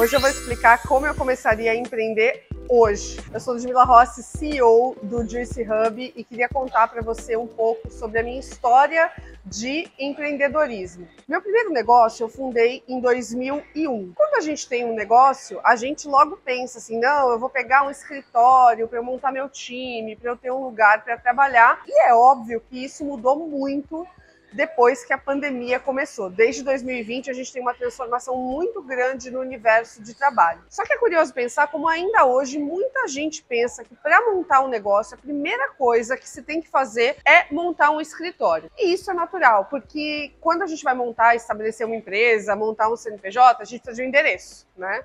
Hoje eu vou explicar como eu começaria a empreender hoje. Eu sou Ludmila Rossi, CEO do Juicy Hub e queria contar para você um pouco sobre a minha história de empreendedorismo. Meu primeiro negócio eu fundei em 2001. Quando a gente tem um negócio, a gente logo pensa assim, não, eu vou pegar um escritório para eu montar meu time, para eu ter um lugar para trabalhar. E é óbvio que isso mudou muito depois que a pandemia começou. Desde 2020 a gente tem uma transformação muito grande no universo de trabalho. Só que é curioso pensar como ainda hoje muita gente pensa que para montar um negócio a primeira coisa que se tem que fazer é montar um escritório. E isso é natural, porque quando a gente vai montar, estabelecer uma empresa, montar um CNPJ, a gente precisa de um endereço, né?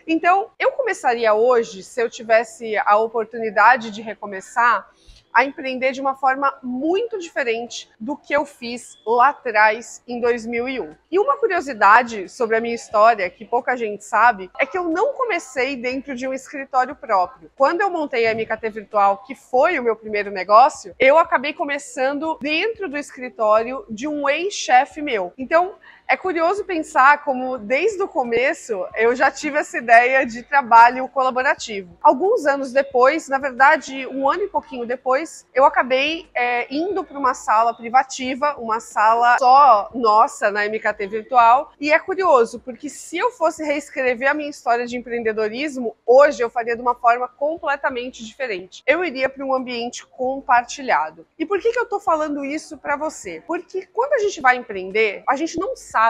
Então, eu começaria hoje, se eu tivesse a oportunidade de recomeçar, a empreender de uma forma muito diferente do que eu fiz lá atrás, em 2001. E uma curiosidade sobre a minha história, que pouca gente sabe, é que eu não comecei dentro de um escritório próprio. Quando eu montei a MKT Virtual, que foi o meu primeiro negócio, eu acabei começando dentro do escritório de um ex-chefe meu. Então, é curioso pensar como, desde o começo, eu já tive essa ideia de trabalho colaborativo. Alguns anos depois, na verdade, um ano e pouquinho depois, eu acabei indo para uma sala privativa, uma sala só nossa na MKT Virtual. E é curioso, porque se eu fosse reescrever a minha história de empreendedorismo, hoje eu faria de uma forma completamente diferente. Eu iria para um ambiente compartilhado. E por que eu estou falando isso para você? Porque quando a gente vai empreender, a gente não sabe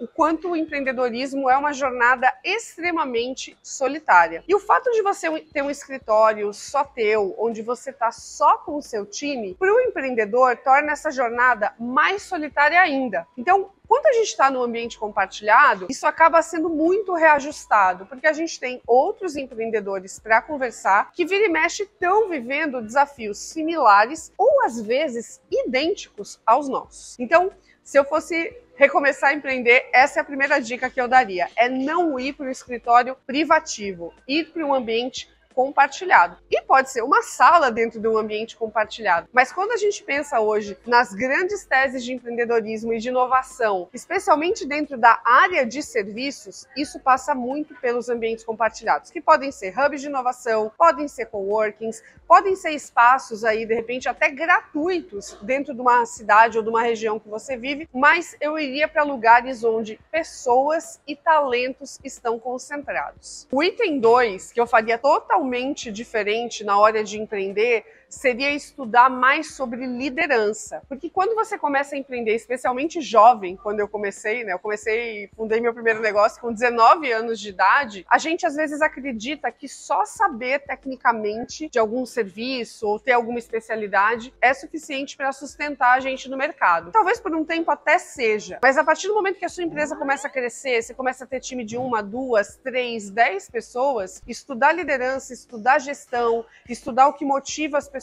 o quanto o empreendedorismo é uma jornada extremamente solitária. E o fato de você ter um escritório só teu, onde você está só com o seu time, para o empreendedor torna essa jornada mais solitária ainda. Então, quando a gente está no ambiente compartilhado, isso acaba sendo muito reajustado, porque a gente tem outros empreendedores para conversar que vira e mexe estão vivendo desafios similares ou às vezes idênticos aos nossos. Então, se eu fosse recomeçar a empreender, essa é a primeira dica que eu daria, é não ir para o escritório privativo, ir para um ambiente compartilhado. E pode ser uma sala dentro de um ambiente compartilhado. Mas quando a gente pensa hoje nas grandes teses de empreendedorismo e de inovação, especialmente dentro da área de serviços, isso passa muito pelos ambientes compartilhados, que podem ser hubs de inovação, podem ser coworkings, podem ser espaços aí, de repente, até gratuitos dentro de uma cidade ou de uma região que você vive, mas eu iria para lugares onde pessoas e talentos estão concentrados. O item 2, que eu faria totalmente diferente na hora de empreender, seria estudar mais sobre liderança. Porque quando você começa a empreender, especialmente jovem, quando eu comecei, né? Fundei meu primeiro negócio com 19 anos de idade, a gente às vezes acredita que só saber tecnicamente de algum serviço ou ter alguma especialidade é suficiente para sustentar a gente no mercado. Talvez por um tempo até seja, mas a partir do momento que a sua empresa começa a crescer, você começa a ter time de 1, 2, 3, 10 pessoas, estudar liderança, estudar gestão, estudar o que motiva as pessoas,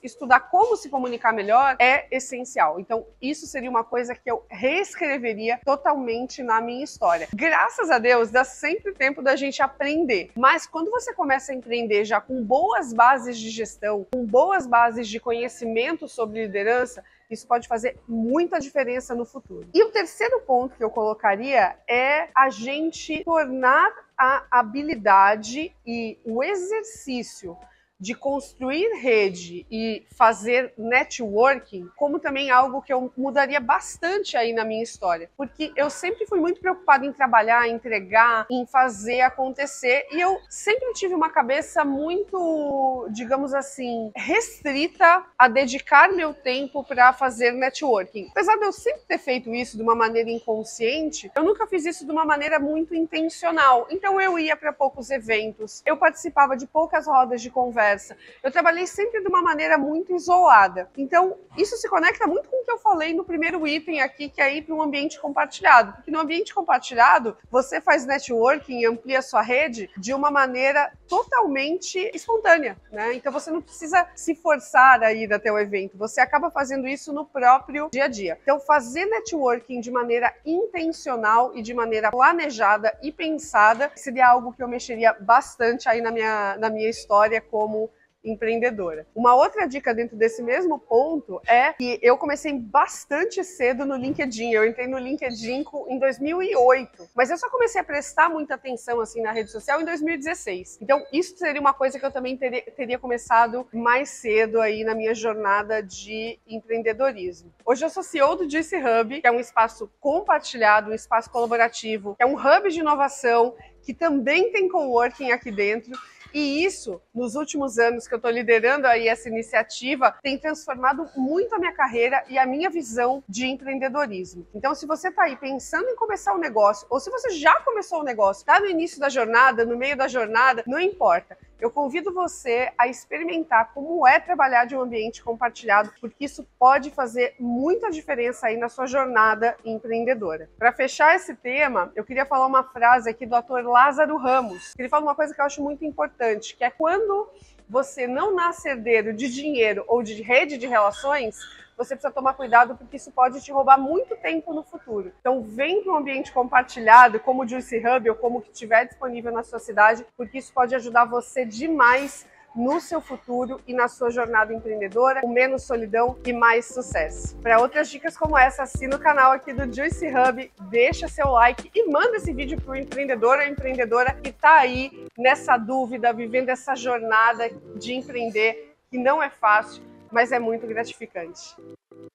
estudar como se comunicar melhor é essencial. Então, isso seria uma coisa que eu reescreveria totalmente na minha história. Graças a Deus, dá sempre tempo da gente aprender. Mas quando você começa a empreender já com boas bases de gestão, com boas bases de conhecimento sobre liderança, isso pode fazer muita diferença no futuro. E o terceiro ponto que eu colocaria é a gente tornar a habilidade e o exercício de construir rede e fazer networking como também algo que eu mudaria bastante aí na minha história. Porque eu sempre fui muito preocupada em trabalhar, em entregar, em fazer acontecer. E eu sempre tive uma cabeça muito, digamos assim, restrita a dedicar meu tempo para fazer networking. Apesar de eu sempre ter feito isso de uma maneira inconsciente, eu nunca fiz isso de uma maneira muito intencional. Então eu ia para poucos eventos, eu participava de poucas rodas de conversa, eu trabalhei sempre de uma maneira muito isolada. Então, isso se conecta muito com o que eu falei no primeiro item aqui, que é ir para um ambiente compartilhado. Porque no ambiente compartilhado, você faz networking e amplia a sua rede de uma maneira totalmente espontânea, né? Então, você não precisa se forçar a ir até o evento. Você acaba fazendo isso no próprio dia a dia. Então, fazer networking de maneira intencional e de maneira planejada e pensada seria algo que eu mexeria bastante aí na minha história como empreendedora. Uma outra dica dentro desse mesmo ponto é que eu comecei bastante cedo no LinkedIn. Eu entrei no LinkedIn em 2008, mas eu só comecei a prestar muita atenção assim na rede social em 2016. Então isso seria uma coisa que eu também teria começado mais cedo aí na minha jornada de empreendedorismo. Hoje eu sou CEO do Juicy Hub, que é um espaço compartilhado, um espaço colaborativo, que é um hub de inovação, que também tem coworking aqui dentro. E isso, nos últimos anos que eu estou liderando aí essa iniciativa, tem transformado muito a minha carreira e a minha visão de empreendedorismo. Então, se você está aí pensando em começar um negócio, ou se você já começou um negócio, está no início da jornada, no meio da jornada, não importa. Eu convido você a experimentar como é trabalhar de um ambiente compartilhado, porque isso pode fazer muita diferença aí na sua jornada empreendedora. Para fechar esse tema, eu queria falar uma frase aqui do ator Lázaro Ramos. Ele fala uma coisa que eu acho muito importante, que é quando você não nasce herdeiro de dinheiro ou de rede de relações, você precisa tomar cuidado porque isso pode te roubar muito tempo no futuro. Então vem para um ambiente compartilhado, como o Juicy Hub ou como que estiver disponível na sua cidade, porque isso pode ajudar você demais no seu futuro e na sua jornada empreendedora, com menos solidão e mais sucesso. Para outras dicas como essa, assina o canal aqui do Juicy Hub, deixa seu like e manda esse vídeo para o empreendedor ou empreendedora que está aí nessa dúvida, vivendo essa jornada de empreender, que não é fácil, mas é muito gratificante.